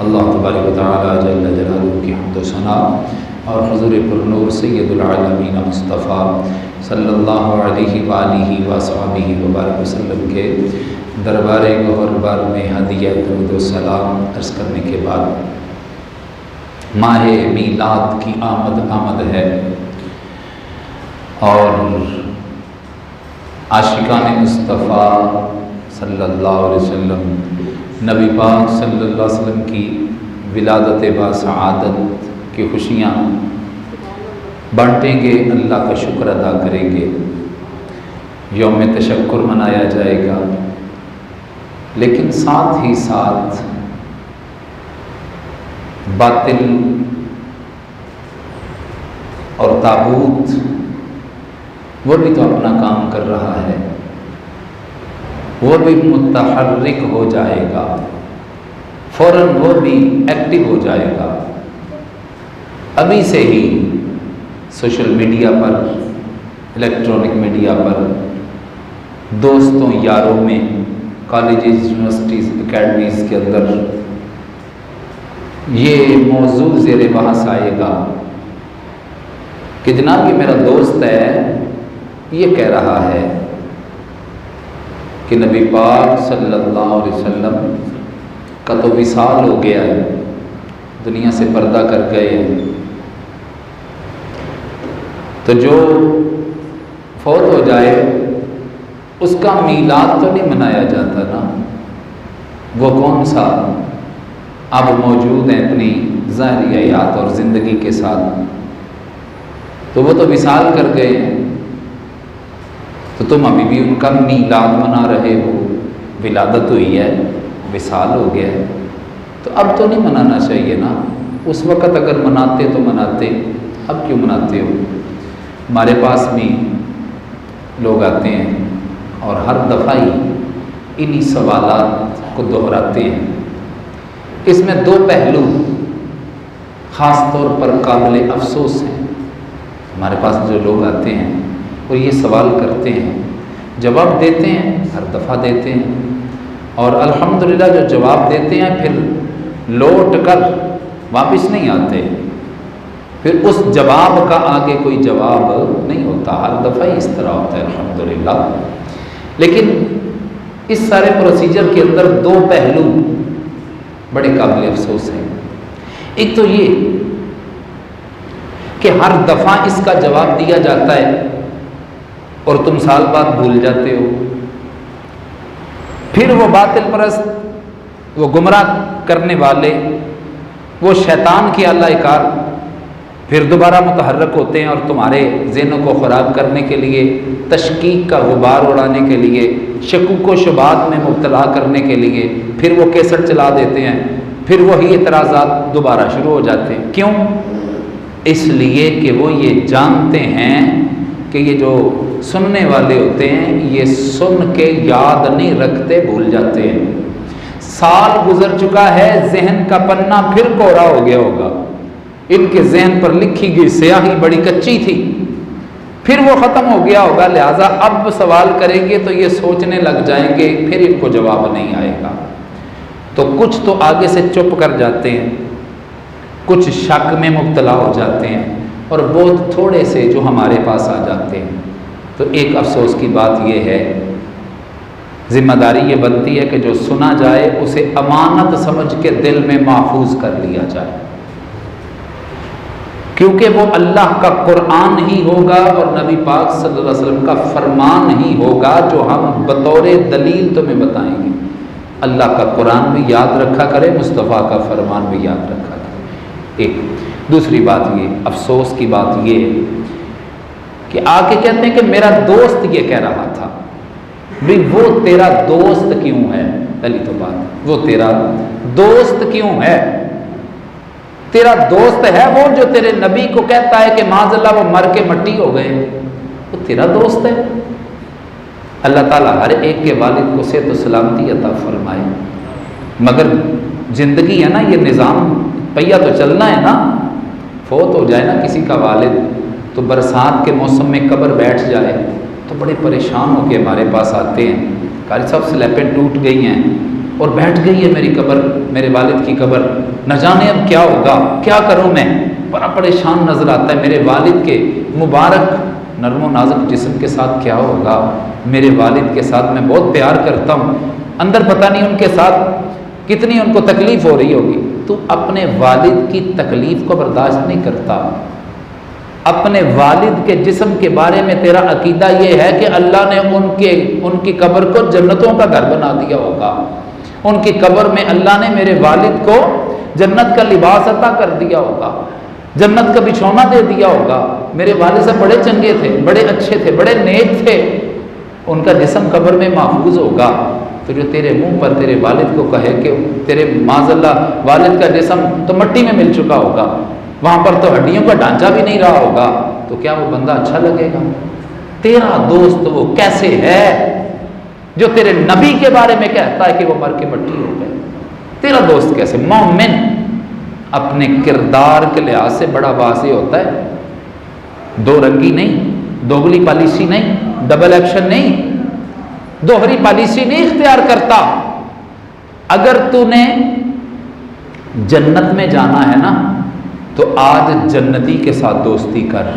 اللہ تبارک و تعالی جل جلالہ کی حمد و ثنا اور حضور پرنور سید العالمین مصطفیٰ صلی اللہ علیہ وآلہ وصحبہ وبارک وسلم کے دربار گوہر بار میں ہدیہ درود و سلام عرض کرنے کے بعد ماہ میلاد کی آمد ہے اور عاشقان مصطفیٰ صلی اللہ علیہ وسلم نبی پاک صلی اللہ علیہ وسلم کی ولادت باسعادت کی خوشیاں بانٹیں گے، اللہ کا شکر ادا کریں گے، یوم تشکر منایا جائے گا، لیکن ساتھ ہی ساتھ باطل اور طاغوت وہ بھی تو اپنا کام کر رہا ہے، وہ بھی متحرک ہو جائے گا، فوراً وہ بھی ایکٹیو ہو جائے گا۔ ابھی سے ہی سوشل میڈیا پر، الیکٹرانک میڈیا پر، دوستوں یاروں میں، کالجز، یونیورسٹیز، اکیڈمیز کے اندر یہ موضوع زیر بحث آئے گا کہ جناب یہ میرا دوست ہے، یہ کہہ رہا ہے کہ نبی پاک صلی اللہ علیہ وسلم کا تو وصال ہو گیا ہے، دنیا سے پردہ کر گئے ہیں، تو جو فوت ہو جائے اس کا میلاد تو نہیں منایا جاتا نا، وہ کون سا اب موجود ہیں اپنی ظاہری حیات اور زندگی کے ساتھ، تو وہ تو وصال کر گئے ہیں، تو تم ابھی بھی ان کا میلاد منا رہے ہو، ولادت ہوئی ہے، وصال ہو گیا ہے، تو اب تو نہیں منانا چاہیے نا، اس وقت اگر مناتے تو مناتے، اب کیوں مناتے ہو؟ ہمارے پاس بھی لوگ آتے ہیں اور ہر دفعہ ہی انہی سوالات کو دہراتے ہیں۔ اس میں دو پہلو خاص طور پر قابل افسوس ہیں۔ ہمارے پاس جو لوگ آتے ہیں اور یہ سوال کرتے ہیں، جواب دیتے ہیں، ہر دفعہ دیتے ہیں، اور الحمدللہ جو جواب دیتے ہیں پھر لوٹ کر واپس نہیں آتے، پھر اس جواب کا آگے کوئی جواب نہیں ہوتا، ہر دفعہ ہی اس طرح ہوتا ہے الحمدللہ۔ لیکن اس سارے پروسیجر کے اندر دو پہلو بڑے قابل افسوس ہیں۔ ایک تو یہ کہ ہر دفعہ اس کا جواب دیا جاتا ہے اور تم سال بعد بھول جاتے ہو، پھر وہ باطل پرست، وہ گمراہ کرنے والے، وہ شیطان کے اعلی کار پھر دوبارہ متحرک ہوتے ہیں اور تمہارے ذہنوں کو خراب کرنے کے لیے، تشکیک کا غبار اڑانے کے لیے، شکوک و شبہات میں مبتلا کرنے کے لیے پھر وہ کیسٹ چلا دیتے ہیں، پھر وہی اعتراضات دوبارہ شروع ہو جاتے ہیں۔ کیوں؟ اس لیے کہ وہ یہ جانتے ہیں کہ یہ جو سننے والے ہوتے ہیں یہ سن کے یاد نہیں رکھتے، بھول جاتے ہیں۔ سال گزر چکا ہے، ذہن کا پنہ پھر کوڑا ہو گیا ہوگا، ان کے ذہن پر لکھی گئی سیاہی بڑی کچی تھی، پھر وہ ختم ہو گیا ہوگا، لہٰذا اب سوال کریں گے تو یہ سوچنے لگ جائیں گے، پھر ان کو جواب نہیں آئے گا۔ تو کچھ تو آگے سے چپ کر جاتے ہیں، کچھ شک میں مبتلا ہو جاتے ہیں، اور بہت تھوڑے سے جو ہمارے پاس آ جاتے ہیں۔ تو ایک افسوس کی بات یہ ہے، ذمہ داری یہ بنتی ہے کہ جو سنا جائے اسے امانت سمجھ کے دل میں محفوظ کر لیا جائے، کیونکہ وہ اللہ کا قرآن ہی ہوگا اور نبی پاک صلی اللہ علیہ وسلم کا فرمان ہی ہوگا جو ہم بطور دلیل تمہیں بتائیں گے۔ اللہ کا قرآن بھی یاد رکھا کرے، مصطفیٰ کا فرمان بھی یاد رکھا کرے۔ ایک دوسری بات یہ، افسوس کی بات یہ کہ آ کے کہتے ہیں کہ میرا دوست یہ کہہ رہا تھا۔ بھی وہ تیرا دوست کیوں ہے؟ پہلی تو بات، وہ تیرا دوست کیوں ہے؟ تیرا دوست ہے وہ جو تیرے نبی کو کہتا ہے کہ معاذ اللہ وہ مر کے مٹی ہو گئے، وہ تیرا دوست ہے؟ اللہ تعالیٰ ہر ایک کے والد کو صحت و سلامتی عطا فرمائے، مگر زندگی ہے نا، یہ نظام پہیا تو چلنا ہے نا۔ فوت ہو جائے نا کسی کا والد تو برسات کے موسم میں قبر بیٹھ جائے تو بڑے پریشان ہو کے ہمارے پاس آتے ہیں، قاری صاحب سلیپیں ٹوٹ گئی ہیں، اور بیٹھ گئی ہے میری قبر، میرے والد کی قبر، نہ جانے اب کیا ہوگا، کیا کروں میں، بڑا پریشان نظر آتا ہے۔ میرے والد کے مبارک نرم و نازک جسم کے ساتھ کیا ہوگا، میرے والد کے ساتھ میں بہت پیار کرتا ہوں، اندر پتہ نہیں ان کے ساتھ کتنی ان کو تکلیف ہو رہی ہوگی۔ تو اپنے والد کی تکلیف کو برداشت نہیں کرتا، اپنے والد کے جسم کے بارے میں تیرا عقیدہ یہ ہے کہ اللہ نے ان کی قبر کو جنتوں کا گھر بنا دیا ہوگا، ان کی قبر میں اللہ نے میرے والد کو جنت کا لباس عطا کر دیا ہوگا، جنت کا بچھونا دے دیا ہوگا۔ میرے والد صاحب بڑے چنگے تھے، بڑے اچھے تھے، بڑے نیک تھے، ان کا جسم قبر میں محفوظ ہوگا۔ تو جو تیرے منہ پر تیرے والد کو کہے کہ تیرے معاذ اللہ والد کا جسم تو مٹی میں مل چکا ہوگا، وہاں پر تو ہڈیوں کا ڈھانچہ بھی نہیں رہا ہوگا، تو کیا وہ بندہ اچھا لگے گا؟ تیرا دوست وہ کیسے ہے جو تیرے نبی کے بارے میں کہتا ہے کہ وہ مر کے مٹی ہو گئے؟ تیرا دوست کیسے؟ مومن اپنے کردار کے لحاظ سے بڑا واضح ہوتا ہے، دو رنگی نہیں، دوگلی پالیسی نہیں، ڈبل ایکشن نہیں، دوہری پالیسی نہیں اختیار کرتا۔ اگر تو نے جنت میں جانا ہے نا تو آج جنتی کے ساتھ دوستی کر،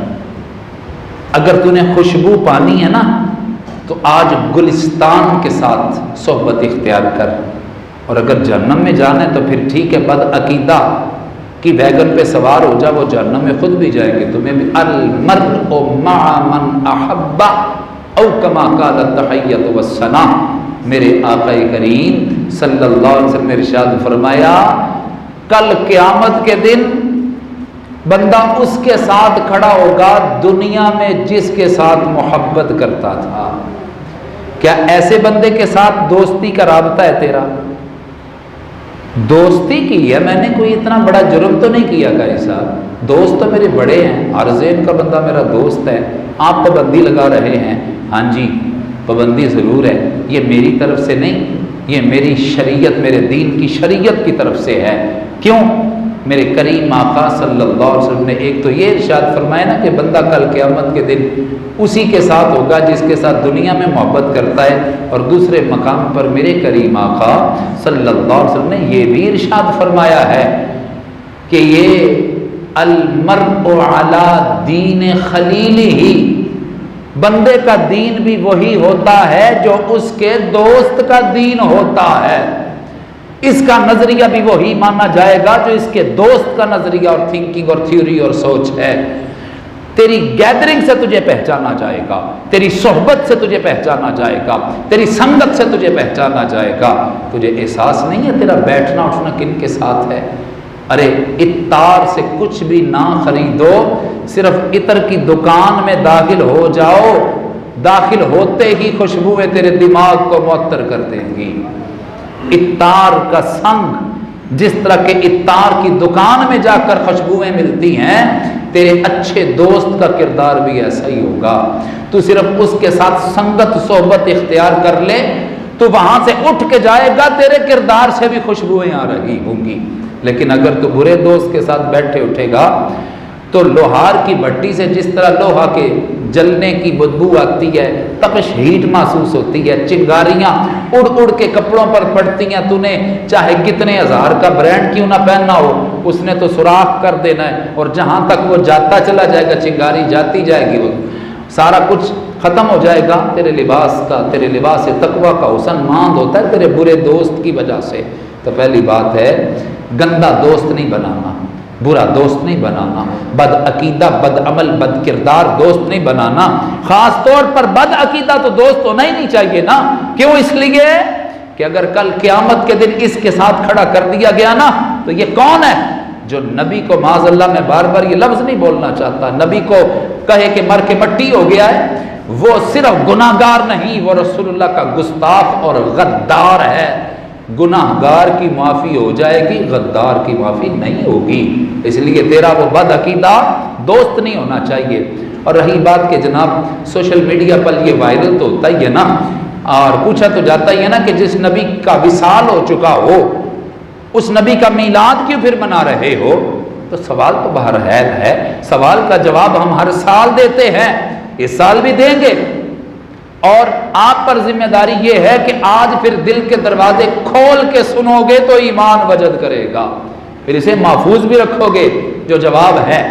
اگر تو نے خوشبو پانی ہے نا تو آج گلستان کے ساتھ صحبت اختیار کر، اور اگر جہنم میں جانا ہے تو پھر ٹھیک ہے، بد عقیدہ کی ویگن پہ سوار ہو جا، وہ جہنم میں خود بھی جائیں گے، تمہیں بھی۔ المرء مع من احب او کما قال التحیۃ والثنا، میرے آقا کریم صلی اللہ علیہ وسلم نے ارشاد فرمایا کل قیامت کے دن بندہ اس کے ساتھ کھڑا ہوگا دنیا میں جس کے ساتھ محبت کرتا تھا۔ کیا ایسے بندے کے ساتھ دوستی کا رابطہ ہے تیرا؟ دوستی کی ہے، میں نے کوئی اتنا بڑا جرم تو نہیں کیا قاری صاحب، دوست تو میرے بڑے ہیں، عرضین کا بندہ میرا دوست ہے، آپ پابندی لگا رہے ہیں، ہاں جی پابندی ضرور ہے، یہ میری طرف سے نہیں، یہ میری شریعت، میرے دین کی شریعت کی طرف سے ہے۔ کیوں؟ میرے کریم آقا صلی اللہ علیہ وسلم نے ایک تو یہ ارشاد فرمایا نا کہ بندہ کل قیامت کے دن اسی کے ساتھ ہوگا جس کے ساتھ دنیا میں محبت کرتا ہے، اور دوسرے مقام پر میرے کریم آقا صلی اللہ علیہ وسلم نے یہ بھی ارشاد فرمایا ہے کہ یہ المرء علی دین خلیلہ، بندے کا دین بھی وہی ہوتا ہے جو اس کے دوست کا دین ہوتا ہے، اس کا نظریہ بھی وہی مانا جائے گا جو اس کے دوست کا نظریہ اور تھنکنگ اور تھیوری اور سوچ ہے۔ تیری گیدرنگ سے تجھے پہچانا جائے گا، تیری صحبت سے تجھے پہچانا جائے گا، تیری سنگت سے تجھے پہچانا جائے گا۔ تجھے احساس نہیں ہے تیرا بیٹھنا اٹھنا کن کے ساتھ ہے؟ ارے عطار سے کچھ بھی نہ خریدو، صرف عطر کی دکان میں داخل ہو جاؤ، داخل ہوتے ہی خوشبوئیں تیرے دماغ کو معطر کر دیں گی۔ عطار کا سنگ جس طرح کے عطار کی دکان میں جا کر خوشبوئیں ملتی ہیں، تیرے اچھے دوست کا کردار بھی ایسا ہی ہوگا۔ تو صرف اس کے ساتھ سنگت صحبت اختیار کر لے تو وہاں سے اٹھ کے جائے گا، تیرے کردار سے بھی خوشبوئیں آ رہی ہوں گی۔ لیکن اگر تو برے دوست کے ساتھ بیٹھے اٹھے گا تو لوہار کی بھٹی سے جس طرح لوہا کے جلنے کی بدبو آتی ہے، تپش ہیٹ محسوس ہوتی ہے، چنگاریاں اڑ اڑ کے کپڑوں پر پڑتی ہیں، تو نے چاہے کتنے ہزار کا برانڈ کیوں نہ پہننا ہو، اس نے تو سوراخ کر دینا ہے، اور جہاں تک وہ جاتا چلا جائے گا چنگاری جاتی جائے گی، وہ سارا کچھ ختم ہو جائے گا۔ تیرے لباس کا، تیرے لباس تقویٰ کا حسن ماند ہوتا ہے تیرے برے دوست کی وجہ سے۔ تو پہلی بات ہے گندا دوست نہیں بنانا، برا دوست نہیں بنانا، بد عقیدہ بد عمل بد کردار دوست نہیں بنانا، خاص طور پر بد عقیدہ تو دوست ہونا ہی نہیں چاہیے نا۔ کیوں؟ اس لیے کہ اگر کل قیامت کے دن اس کے ساتھ کھڑا کر دیا گیا نا تو یہ کون ہے جو نبی کو معاذ اللہ، میں بار بار یہ لفظ نہیں بولنا چاہتا، نبی کو کہے کہ مر کے مٹی ہو گیا ہے، وہ صرف گناہگار نہیں، وہ رسول اللہ کا گستاخ اور غدار ہے۔ گناہگار کی معافی ہو جائے گی، غدار کی معافی نہیں ہوگی، اس لیے تیرا وہ بد عقیدہ دوست نہیں ہونا چاہیے۔ اور رہی بات کہ جناب سوشل میڈیا پر یہ وائرل تو ہوتا ہی ہے نا، اور پوچھا تو جاتا ہی ہے نا کہ جس نبی کا وصال ہو چکا ہو اس نبی کا میلاد کیوں پھر منا رہے ہو؟ تو سوال تو بہرحال ہے، سوال کا جواب ہم ہر سال دیتے ہیں، اس سال بھی دیں گے۔ اور آپ پر ذمہ داری یہ ہے کہ آج پھر دل کے دروازے کھول کے سنو گے تو ایمان وجد کرے گا، پھر اسے محفوظ بھی رکھو گے۔ جو جواب ہے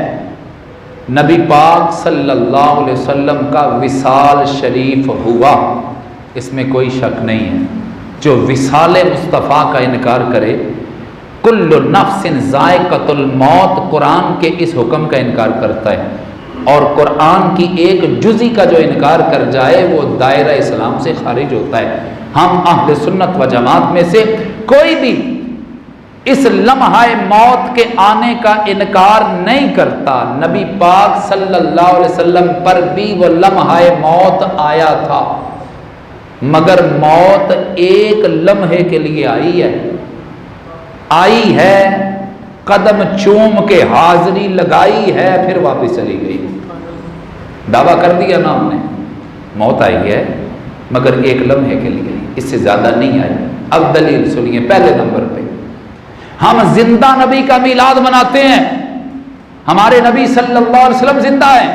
نبی پاک صلی اللہ علیہ وسلم کا وصال شریف ہوا، اس میں کوئی شک نہیں ہے۔ جو وصال مصطفیٰ کا انکار کرے، کل نفس ذائقۃ الموت، قرآن کے اس حکم کا انکار کرتا ہے، اور قرآن کی ایک جزی کا جو انکار کر جائے وہ دائرہ اسلام سے خارج ہوتا ہے۔ ہم اہل سنت و جماعت میں سے کوئی بھی اس لمحہ موت کے آنے کا انکار نہیں کرتا۔ نبی پاک صلی اللہ علیہ وسلم پر بھی وہ لمحہ موت آیا تھا، مگر موت ایک لمحے کے لیے آئی ہے، قدم چوم کے حاضری لگائی ہے، پھر واپس چلی گئی۔ دعویٰ کر دیا نا ہم نے، موت آئی ہے مگر ایک لمحے کے لیے، اس سے زیادہ نہیں آئی۔ اب دلیل سنیے۔ پہلے نمبر پہ ہم زندہ نبی کا میلاد مناتے ہیں، ہمارے نبی صلی اللہ علیہ وسلم زندہ ہیں،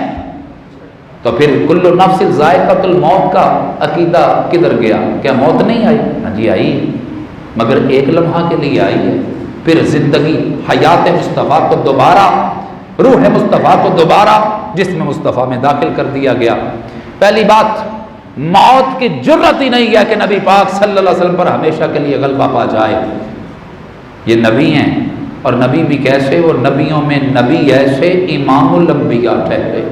تو پھر کل نفس ذائقۃ الموت کا عقیدہ کدھر گیا؟ کیا موت نہیں آئی؟ ہاں جی آئی، مگر ایک لمحہ کے لیے آئی ہے، پھر زندگی حیات مصطفیٰ کو دوبارہ، روح مصطفیٰ کو دوبارہ جسم مصطفیٰ میں داخل کر دیا گیا۔ پہلی بات، موت کی جرت ہی نہیں ہے کہ نبی پاک صلی اللہ علیہ وسلم پر ہمیشہ کے لیے غلبہ پا جائے۔ یہ نبی ہیں، اور نبی بھی کیسے؟ وہ نبیوں میں نبی ایسے امام الانبیاء ٹھہرے،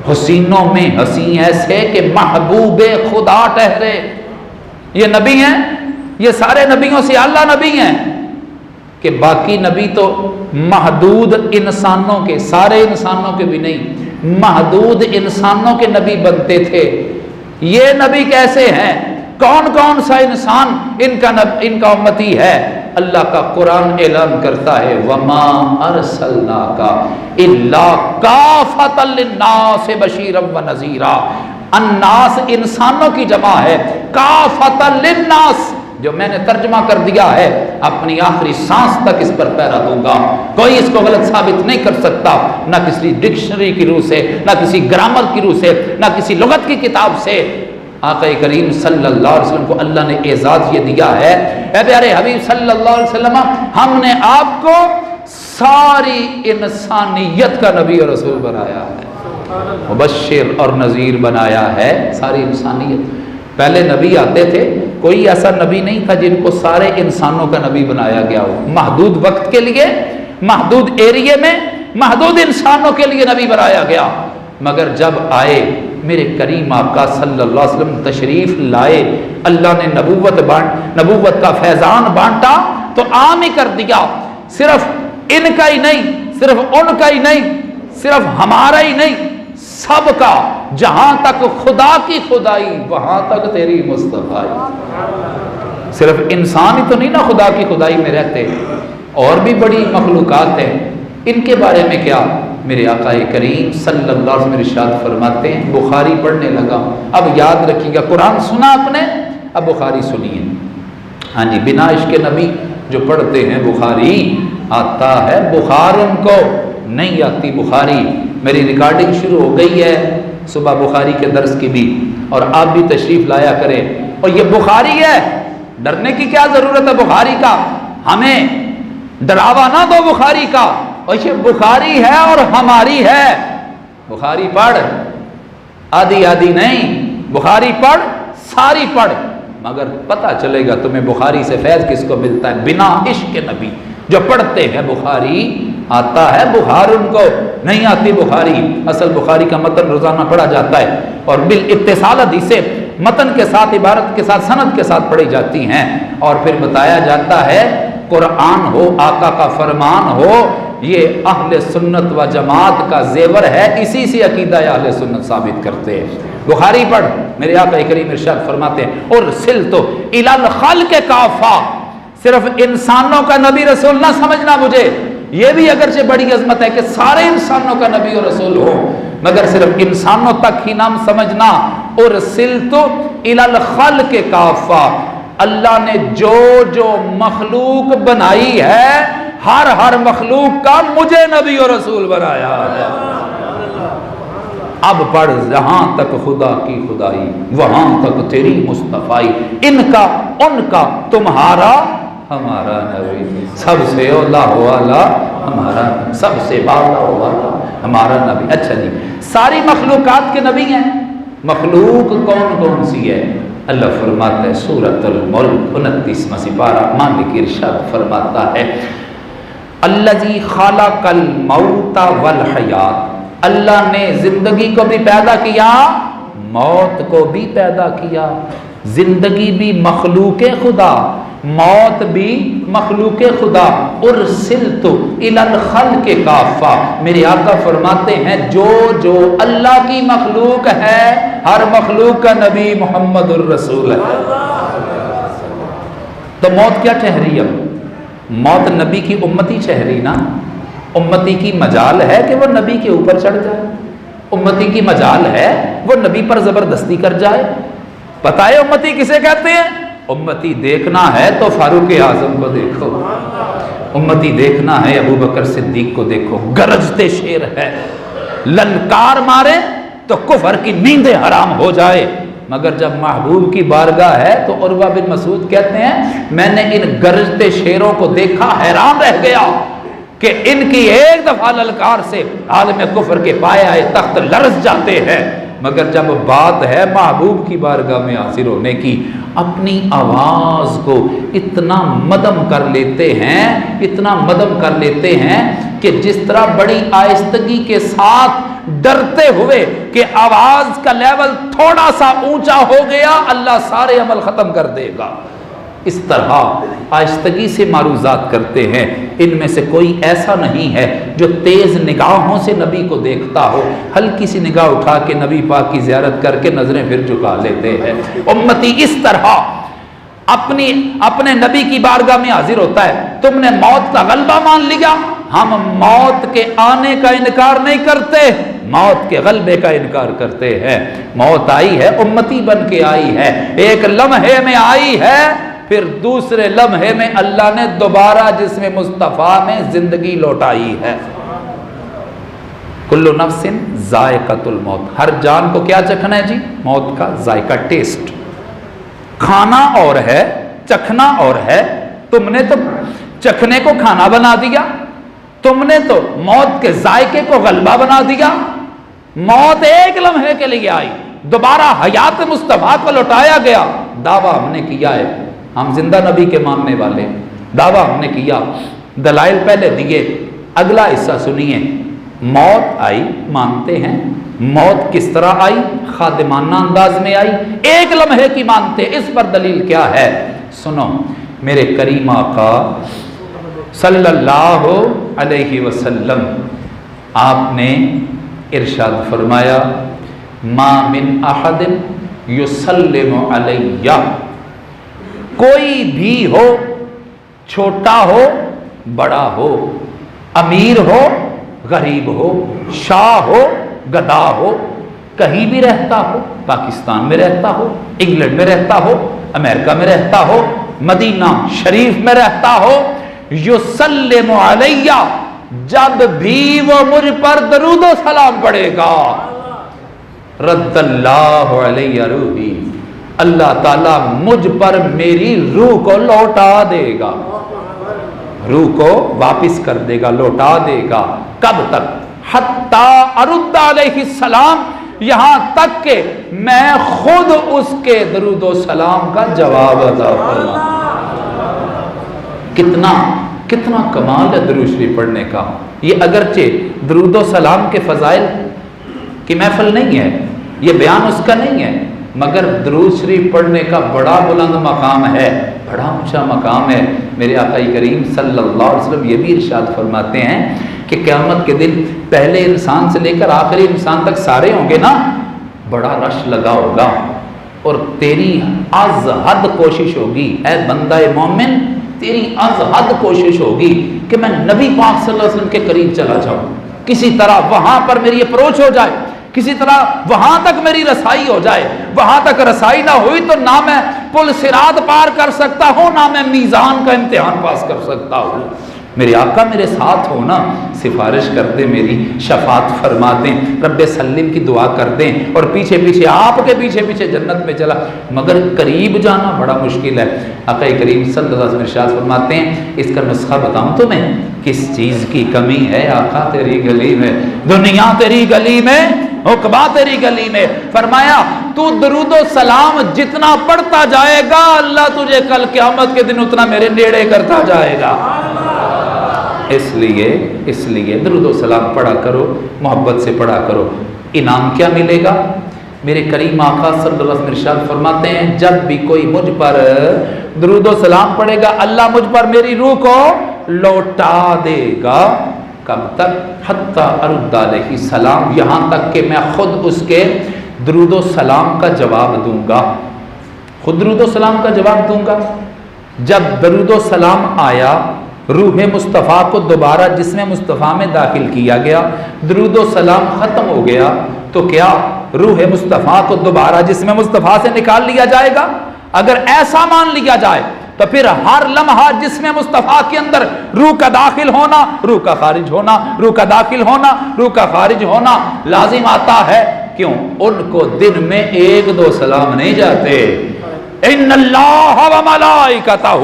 حسینوں میں حسین ایسے کہ محبوب خدا ٹھہرے۔ یہ نبی ہیں، یہ سارے نبیوں سے اعلیٰ نبی ہیں، کہ باقی نبی تو محدود انسانوں کے، سارے انسانوں کے بھی نہیں، محدود انسانوں کے نبی بنتے تھے۔ یہ نبی کیسے ہیں؟ کون کون سا انسان ان کا امتی ہے؟ اللہ کا قرآن اعلان کرتا ہے وَمَا أَرْسَلْنَاكَ إِلَّا كَافَةً لِلنَّاسِ بَشِيرًا وَنَذِيرًا۔ الناس انسانوں کی جمع ہے، کافۃ للناس، جو میں نے ترجمہ کر دیا ہے، اپنی آخری سانس تک اس پر پیرا دوں گا، کوئی اس کو غلط ثابت نہیں کر سکتا، نہ کسی ڈکشنری کی روح سے، نہ کسی گرامر کی روح سے، نہ کسی لغت کی کتاب سے۔ آقا کریم صلی اللہ علیہ وسلم کو اللہ نے اعزاز یہ دیا ہے، اے پیارے حبیب صلی اللہ علیہ وسلم، ہم نے آپ کو ساری انسانیت کا نبی اور رسول بنایا ہے، مبشر اور نذیر بنایا ہے، ساری انسانیت۔ پہلے نبی آتے تھے، کوئی ایسا نبی نہیں تھا جن کو سارے انسانوں کا نبی بنایا گیا ہو، محدود وقت کے لیے، محدود ایریے میں، محدود انسانوں کے لیے نبی بنایا گیا۔ مگر جب آئے میرے کریم آقا صلی اللہ علیہ وسلم تشریف لائے، اللہ نے نبوت کا فیضان بانٹا تو عام ہی کر دیا، صرف ان کا ہی نہیں، صرف ان کا ہی نہیں، صرف ہمارا ہی نہیں، سب کا، جہاں تک خدا کی خدائی وہاں تک تیری مصطفیٰ۔ صرف انسان ہی تو نہیں نا خدا کی خدائی میں رہتے، اور بھی بڑی مخلوقات ہیں، ان کے بارے میں کیا؟ میرے آقا کریم صلی اللہ علیہ وسلم ارشاد فرماتے ہیں، بخاری پڑھنے لگا، اب یاد رکھیے گا، قرآن سنا آپ نے، اب بخاری سنیے۔ ہاں جی، بنا عشق نبی جو پڑھتے ہیں بخاری آتا ہے، بخار ان کو نہیں آتی بخاری۔ میری ریکارڈنگ شروع ہو گئی ہے صبح بخاری کے درس کی بھی، اور آپ بھی تشریف لایا کریں، اور یہ بخاری ہے، ڈرنے کی کیا ضرورت ہے بخاری کا؟ ہمیں ڈراوا نہ دو بخاری کا، اور یہ بخاری ہے اور ہماری ہے۔ بخاری پڑھ، آدھی آدھی نہیں، بخاری پڑھ، ساری پڑھ، مگر پتہ چلے گا تمہیں بخاری سے فیض کس کو ملتا ہے۔ بنا عشق نبی جو پڑھتے ہیں بخاری آتا ہے بخار، ان کو نہیں آتی بخاری۔ اصل بخاری کا متن روزانہ پڑھا جاتا ہے، اور بالاتصال حدیثیں متن کے ساتھ، عبارت کے ساتھ، سند کے ساتھ پڑھی جاتی ہیں، اور پھر بتایا جاتا ہے قرآن ہو، آقا کا فرمان ہو، یہ اہل سنت و جماعت کا زیور ہے، اسی سے عقیدہ اہل سنت ثابت کرتے ہیں۔ بخاری پڑھ، میرے آقا کریم ارشاد فرماتے ہیں ارسلت الی الخلق کافہ، صرف انسانوں کا نبی رسول نہ سمجھنا مجھے، یہ بھی اگرچہ بڑی عظمت ہے کہ سارے انسانوں کا نبی اور رسول ہو، مگر صرف انسانوں تک ہی نام سمجھنا۔ ارسلت الی الخلق کافہ، اللہ نے جو جو مخلوق بنائی ہے، ہر مخلوق کا مجھے نبی اور رسول بنایا ہے۔ اب پڑھ جہاں تک خدا کی خدائی وہاں تک تیری مصطفائی، ان کا ان کا تمہارا ہمارا نبی، سب سے اولا والا ہمارا، سب سے بالا والا ہمارا نبی۔ اچھا جی، ساری مخلوقات کے نبی ہیں، مخلوق کون کون سی ہے؟ اللہ فرماتا ہے سورۃ الملک 29واں سپارہ، مالک ارشاد فرماتا ہے الذی خلق الموت والحیات، اللہ نے زندگی کو بھی پیدا کیا، موت کو بھی پیدا کیا۔ زندگی بھی مخلوق خدا، موت بھی مخلوق خدا۔ ارسلت الی الخلق کافہ، میرے آقا فرماتے ہیں جو اللہ کی مخلوق ہے، ہر مخلوق کا نبی محمد الرسول ہے۔ تو موت کیا ٹھہری؟ اب موت نبی کی امتی ٹھہری نا۔ امتی کی مجال ہے کہ وہ نبی کے اوپر چڑھ جائے، امتی کی مجال ہے وہ نبی پر زبردستی کر جائے۔ پتہ ہے امتی کسے کہتے ہیں؟ امتی دیکھنا ہے تو فاروق اعظم کو دیکھو، امتی دیکھنا ہے ابو بکر صدیق کو دیکھو، گرجتے شیر ہے، للکار مارے تو کفر کی نیندیں حرام ہو جائے، مگر جب محبوب کی بارگاہ ہے تو عروہ بن مسعود کہتے ہیں میں نے ان گرجتے شیروں کو دیکھا، حیران رہ گیا کہ ان کی ایک دفعہ للکار سے عالم کفر کے پائے تخت لرز جاتے ہیں، مگر جب بات ہے محبوب کی بارگاہ میں حاضر ہونے کی، اپنی آواز کو اتنا مدم کر لیتے ہیں، اتنا مدم کر لیتے ہیں کہ جس طرح بڑی آہستگی کے ساتھ ڈرتے ہوئے کہ آواز کا لیول تھوڑا سا اونچا ہو گیا اللہ سارے عمل ختم کر دے گا، اس طرح آہستگی سے معروضات کرتے ہیں۔ ان میں سے کوئی ایسا نہیں ہے جو تیز نگاہوں سے نبی کو دیکھتا ہو، ہلکی سی نگاہ اٹھا کے نبی پاک کی زیارت کر کے نظریں پھر جھکا لیتے ہیں۔ امتی اس طرح اپنے نبی کی بارگاہ میں حاضر ہوتا ہے۔ تم نے موت کا غلبہ مان لیا، ہم موت کے آنے کا انکار نہیں کرتے، موت کے غلبے کا انکار کرتے ہیں۔ موت آئی ہے، امتی بن کے آئی ہے، ایک لمحے میں آئی ہے، پھر دوسرے لمحے میں اللہ نے دوبارہ جسم مصطفیٰ میں زندگی لوٹائی ہے۔ کل نفس ذائقۃ الموت، ہر جان کو کیا چکھنا ہے جی؟ موت کا ذائقہ، ٹیسٹ۔ کھانا اور ہے، چکھنا اور ہے۔ تم نے تو چکھنے کو کھانا بنا دیا، تم نے تو موت کے ذائقے کو غلبہ بنا دیا۔ موت ایک لمحے کے لیے آئی، دوبارہ حیات مصطفیٰ کو لوٹایا گیا۔ دعویٰ ہم نے کیا ہے، ہم زندہ نبی کے ماننے والے، دعویٰ ہم نے کیا، دلائل پہلے دیے، اگلا حصہ سنیے۔ موت آئی، مانتے ہیں۔ موت کس طرح آئی؟ خادمانہ انداز میں آئی، ایک لمحے کی مانتے۔ اس پر دلیل کیا ہے؟ سنو، میرے کریم آقا صلی اللہ علیہ وسلم آپ نے ارشاد فرمایا ما من احد یسلم علیہ، کوئی بھی ہو، چھوٹا ہو بڑا ہو، امیر ہو غریب ہو، شاہ ہو گدا ہو، کہیں بھی رہتا ہو، پاکستان میں رہتا ہو، انگلینڈ میں رہتا ہو، امریکہ میں رہتا ہو، مدینہ شریف میں رہتا ہو، یسلم علیہ، جب بھی وہ مجھ پر درود و سلام پڑھے گا، رد اللہ علیہ روحی، اللہ تعالیٰ مجھ پر میری روح کو لوٹا دے گا، روح کو واپس کر دے گا، لوٹا دے گا۔ کب تک؟ حتی ارد علیہ السلام، یہاں تک کہ میں خود اس کے درود و سلام کا جواب عطا فرماؤں۔ کتنا کمال ہے درود شریف پڑھنے کا۔ یہ اگرچہ درود و سلام کے فضائل کی محفل نہیں ہے، یہ بیان اس کا نہیں ہے، مگر درود شریف پڑھنے کا بڑا بلند مقام ہے، بڑا اونچا مقام ہے۔ میرے آقا کریم صلی اللہ علیہ وسلم یہ بھی ارشاد فرماتے ہیں کہ قیامت کے دن پہلے انسان سے لے کر آخری انسان تک سارے ہوں گے نا، بڑا رش لگا ہوگا، اور تیری از حد کوشش ہوگی اے بندہ مومن، تیری از حد کوشش ہوگی کہ میں نبی پاک صلی اللہ علیہ وسلم کے قریب چلا جاؤں، کسی طرح وہاں پر میری اپروچ ہو جائے، کسی طرح وہاں تک میری رسائی ہو جائے۔ وہاں تک رسائی نہ ہوئی تو نہ میں پل صراط پار کر سکتا ہوں، نہ میں میزان کا امتحان پاس کر سکتا ہوں۔ میرے آقا میرے ساتھ ہو نا، سفارش کر دیں، میری شفاعت فرما دیں، رب سلم کی دعا کر دیں، اور پیچھے پیچھے آپ کے پیچھے پیچھے جنت میں چلا، مگر قریب جانا بڑا مشکل ہے۔ آقا کریم صلی اللہ علیہ وسلم ارشاد فرماتے ہیں اس کا نسخہ بتاؤں تمہیں، کس چیز کی کمی ہے آقا تیری گلی میں، دنیا تیری گلی میں، عقبہ تیری گلی میں، فرمایا تو درود و سلام جتنا پڑھتا جائے گا اللہ تجھے کل قیامت کے دن اتنا میرے نیڑے کرتا جائے گا۔ اس لیے درود و سلام پڑھا کرو، محبت سے پڑھا کرو۔ انعام کیا ملے گا؟ میرے کریم آقا صلی اللہ علیہ وسلم ارشاد فرماتے ہیں جب بھی کوئی مجھ پر درود و سلام پڑھے گا اللہ مجھ پر میری روح کو لوٹا دے گا۔ کب تک؟ حتی ارد علیہ سلام، یہاں تک کہ میں خود اس کے درود و سلام کا جواب دوں گا، خود درود و سلام کا جواب دوں گا۔ جب درود و سلام آیا، روح مصطفیٰ کو دوبارہ جسم مصطفیٰ میں داخل کیا گیا، درود و سلام ختم ہو گیا، تو کیا روح مصطفیٰ کو دوبارہ جسم مصطفیٰ سے نکال لیا جائے گا؟ اگر ایسا مان لیا جائے تو پھر ہر لمحہ جسم مصطفیٰ کے اندر روح کا داخل ہونا، روح کا خارج ہونا، روح کا داخل ہونا، روح کا خارج ہونا لازم آتا ہے۔ کیوں؟ ان کو دن میں ایک دو سلام نہیں جاتے۔ ان اللہ و ملائکتہ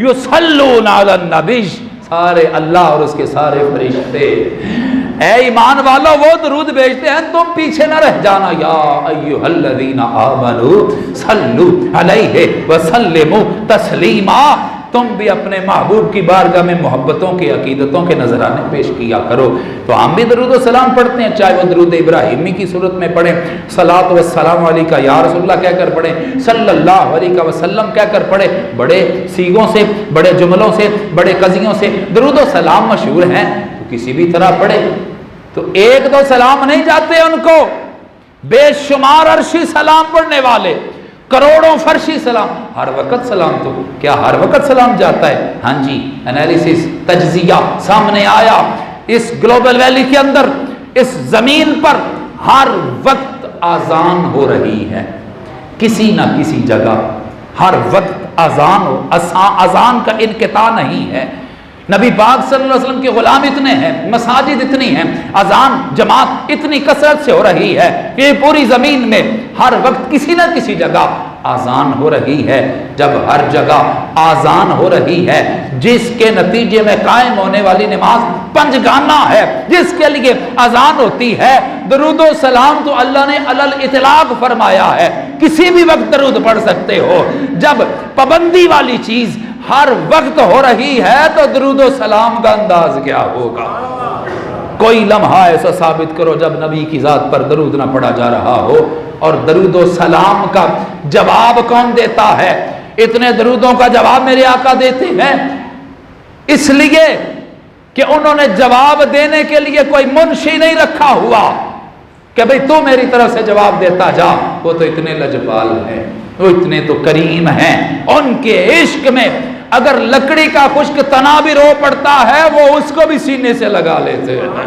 یصلون علی النبی، سارے اللہ اور اس کے سارے فرشتے اے ایمان والو وہ درود بھیجتے ہیں، تم پیچھے نہ رہ جانا۔ یا ایھا الذین آمنوا صلوا علیہ وسلموا تسلیما، تم بھی اپنے محبوب کی بارگاہ میں محبتوں کے عقیدتوں کے نذرانے پیش کیا کرو۔ تو ہم بھی درود و سلام پڑھتے ہیں، چاہے وہ درود ابراہیمی کی صورت میں پڑھیں، صلاۃ و السلام علیکہ یا رسول اللہ کہہ کر پڑھیں، صلی اللہ علیہ وسلم کہہ کر پڑھیں، بڑے سیغوں سے، بڑے جملوں سے، بڑے قضیوں سے درود و سلام مشہور ہیں، تو کسی بھی طرح پڑھے۔ تو ایک دو سلام نہیں جاتے ان کو، بے شمار عرشی سلام پڑھنے والے، کروڑوں فرشی سلام، ہر وقت سلام، تو کیا ہر وقت سلام جاتا ہے؟ ہاں جی، انالیسس، تجزیہ سامنے آیا، اس گلوبل ویلی کے اندر، اس زمین پر ہر وقت اذان ہو رہی ہے، کسی نہ کسی جگہ ہر وقت اذان ہو، اذان کا انقطاع نہیں ہے۔ نبی پاک صلی اللہ علیہ وسلم کے غلام اتنے ہیں، مساجد اتنی ہیں، اذان جماعت اتنی کثرت سے ہو رہی ہے کہ پوری زمین میں ہر وقت کسی نہ کسی جگہ اذان ہو رہی ہے۔ جب ہر جگہ اذان ہو رہی ہے، جس کے نتیجے میں قائم ہونے والی نماز پنجگانہ ہے، جس کے لیے اذان ہوتی ہے، درود و سلام تو اللہ نے علل اطلاق فرمایا ہے، کسی بھی وقت درود پڑھ سکتے ہو۔ جب پابندی والی چیز ہر وقت ہو رہی ہے تو درود و سلام کا انداز کیا ہوگا؟ کوئی لمحہ ایسا ثابت کرو جب نبی کی ذات پر درود نہ پڑھا جا رہا ہو۔ اور درود و سلام کا جواب کون دیتا ہے؟ اتنے درودوں کا جواب میرے آقا دیتے ہیں اس لیے کہ انہوں نے جواب دینے کے لیے کوئی منشی نہیں رکھا ہوا کہ بھئی تو میری طرف سے جواب دیتا جا۔ وہ تو اتنے لجپال ہیں، وہ اتنے تو کریم ہیں، ان کے عشق میں اگر لکڑی کا خشک تنا بھی رو پڑتا ہے وہ اس کو بھی سینے سے لگا لیتے ہیں،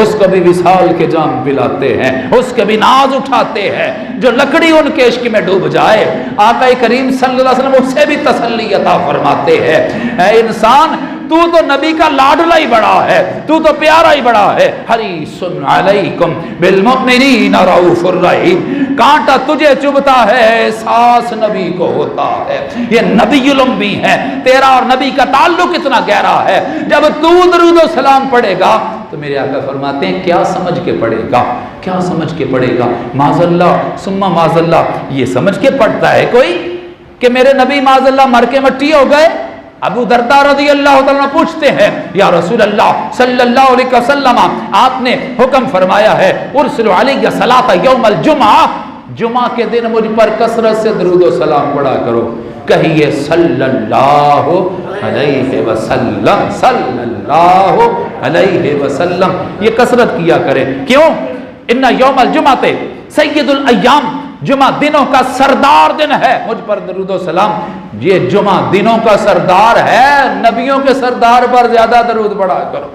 اس کو بھی وصال کے جام پلاتے ہیں، اس کے بھی ناز اٹھاتے ہیں۔ جو لکڑی ان کے عشق میں ڈوب جائے آقا کریم صلی اللہ علیہ وسلم اسے بھی تسلی عطا فرماتے ہیں۔ اے انسان تو نبی کا لاڈلا ہی بڑا ہے، تو پیارا ہی بڑا ہے۔ حریص علیکم بالمؤمنین رؤوف الرحیم، کانٹا تجھے چبھتا ہے احساس نبی کو ہوتا ہے۔ یہ نبی الامی ہے، تیرا اور نبی کا تعلق اتنا گہرا ہے۔ جب تو درود و سلام پڑھے گا تو میرے آقا فرماتے ہیں کیا سمجھ کے پڑھے گا؟ کیا سمجھ کے پڑھے گا؟ معاذ اللہ ثم معاذ اللہ، یہ سمجھ کے پڑھتا ہے کوئی کہ میرے نبی معاذ اللہ مر کے مٹی ہو گئے؟ ابو درداء رضی اللہ تعالیٰ پوچھتے ہیں یا رسول اللہ صلی اللہ علیہ وسلم، آپ نے حکم فرمایا ہے ارسل علیہ صلاۃ یوم الجمعہ، جمعہ کے دن مجھ پر کثرت سے درود و سلام پڑھا کرو۔ کہیے صلی اللہ علیہ وسلم، صلی اللہ علیہ وسلم، یہ کثرت کیا کرے۔ کیوں؟ ان یوم الجمعہ سید الایام، جمعہ دنوں کا سردار دن ہے، مجھ پر درود و سلام، یہ جمعہ دنوں کا سردار ہے، نبیوں کے سردار پر زیادہ درود پڑھا کرو۔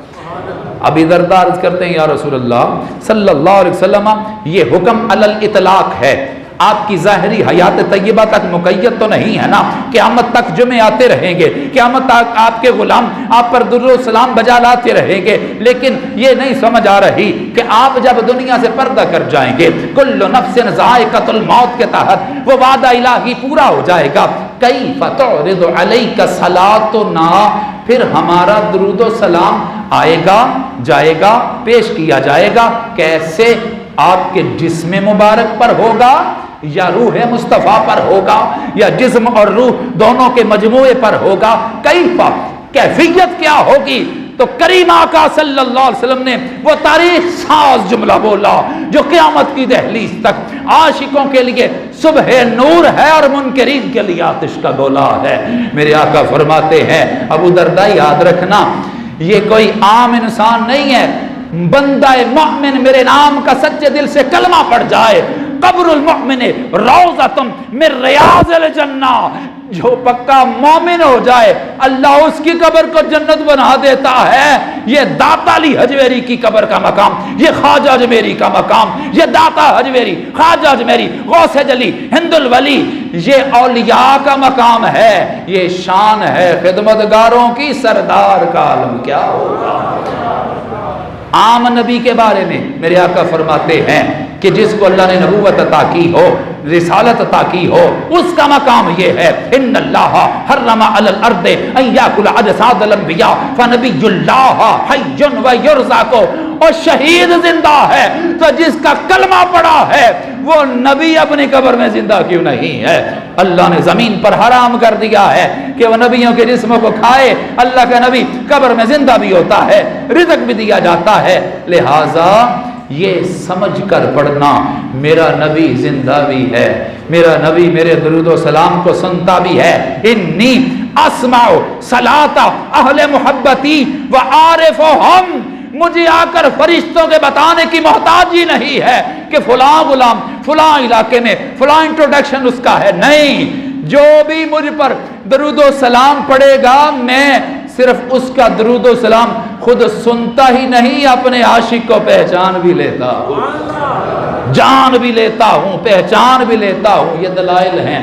ابھی دردار کرتے ہیں یا رسول اللہ صلی اللہ علیہ وسلم، یہ حکم علل اطلاق ہے، آپ کی ظاہری حیات طیبہ تک مقید تو نہیں ہے نا، قیامت تک جمعے آتے رہیں گے، قیامت تک آپ کے غلام آپ پر درود و سلام بجا لاتے رہیں گے، لیکن یہ نہیں سمجھ آ رہی کہ آپ جب دنیا سے پردہ کر جائیں گے، کل نفس ذائقۃ الموت کے تحت وہ وعدہ الہی پورا ہو جائے گا، کیف تعرض علیک صلاتنا، پھر ہمارا درود و سلام آئے گا، جائے گا، پیش کیا جائے گا، کیسے؟ آپ کے جسم مبارک پر ہوگا یا روح مصطفیٰ پر ہوگا یا جسم اور روح دونوں کے مجموعے پر ہوگا؟ کیفا، کیفیت کیا ہوگی؟ تو کریم آقا صلی اللہ علیہ وسلم نے وہ تاریخ ساز جملہ بولا جو قیامت کی دہلیز تک عاشقوں کے لیے صبح نور ہے اور منکرین کے لیے آتش کا گولا ہے۔ میرے آقا فرماتے ہیں، ابو درداء یاد رکھنا یہ کوئی عام انسان نہیں ہے، بندہ مؤمن میرے نام کا سچے دل سے کلمہ پڑھ جائے، قبر المؤمن روضۃ من ریاض الجنہ، جو پکا مومن ہو جائے اللہ اس کی قبر کو جنت بنا دیتا ہے۔ یہ داتا علی حجویری کی قبر کا مقام، یہ خواجہ اجمیری کا مقام، یہ داتا حجویری، خواجہ اجمیری، غوث جلی، ہند الولی، یہ اولیاء کا مقام ہے، یہ شان ہے خدمتگاروں کی، سردار کا عالم کیا ہوگا۔ عام نبی کے بارے میں میرے آقا فرماتے ہیں کہ جس کو اللہ نے نبوت عطا کی ہو، رسالت عطا کی ہو، اس کا مقام یہ ہے، ان اللہ حرم علی الارض ان یاکل اجساد الانبیاء فنبی اللہ حی و یرزق، اور شہید زندہ ہے تو جس کا کلمہ پڑا ہے وہ نبی اپنی قبر میں زندہ کیوں نہیں ہے؟ اللہ نے زمین پر حرام کر دیا ہے کہ وہ نبیوں کے جسموں کو کھائے، اللہ کا نبی قبر میں زندہ بھی ہوتا ہے، رزق بھی دیا جاتا ہے، لہٰذا یہ سمجھ کر پڑھنا میرا نبی زندہ بھی ہے، میرا نبی میرے درود و سلام کو سنتا بھی ہے، انی اسمع صلاۃ اہل محبتی و عارفہم، مجھے آ کر فرشتوں کے بتانے کی محتاج ہی نہیں ہے کہ فلاں غلام فلاں علاقے میں فلاں انٹروڈکشن اس کا ہے، نہیں، جو بھی مجھ پر درود و سلام پڑھے گا میں صرف اس کا درود و سلام خود سنتا ہی نہیں، اپنے عاشق کو پہچان بھی لیتا ہوں، جان بھی لیتا ہوں، پہچان بھی لیتا ہوں۔ یہ دلائل ہیں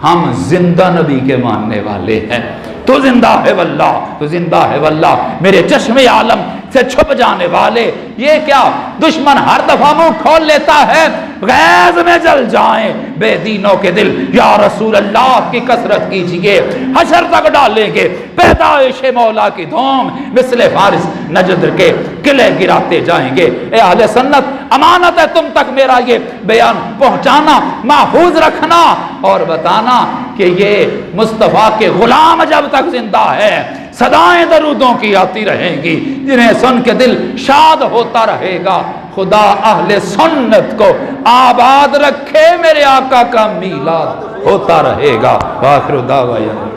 ہم زندہ نبی کے ماننے والے ہیں۔ تو زندہ ہے واللہ، تو زندہ ہے واللہ، میرے چشم عالم سے چھپ جانے والے، یہ کیا دشمن ہر دفعہ منہ کھول لیتا ہے، غیظ میں جل جائیں بے دینوں کے دل، یا رسول اللہ کی کثرت کیجئے، حشر تک ڈالیں گے پیدائش مولا کی دھوم، مثل فارس نجد کے قلعے گراتے جائیں گے۔ اے اہل سنت، امانت ہے تم تک میرا یہ بیان پہنچانا، محفوظ رکھنا اور بتانا کہ یہ مصطفیٰ کے غلام جب تک زندہ ہے صدائیں درودوں کی آتی رہیں گی، جنہیں سن کے دل شاد ہوتا رہے گا۔ خدا اہل سنت کو آباد رکھے، میرے آقا کا میلاد ہوتا رہے گا۔ وآخر دعوانا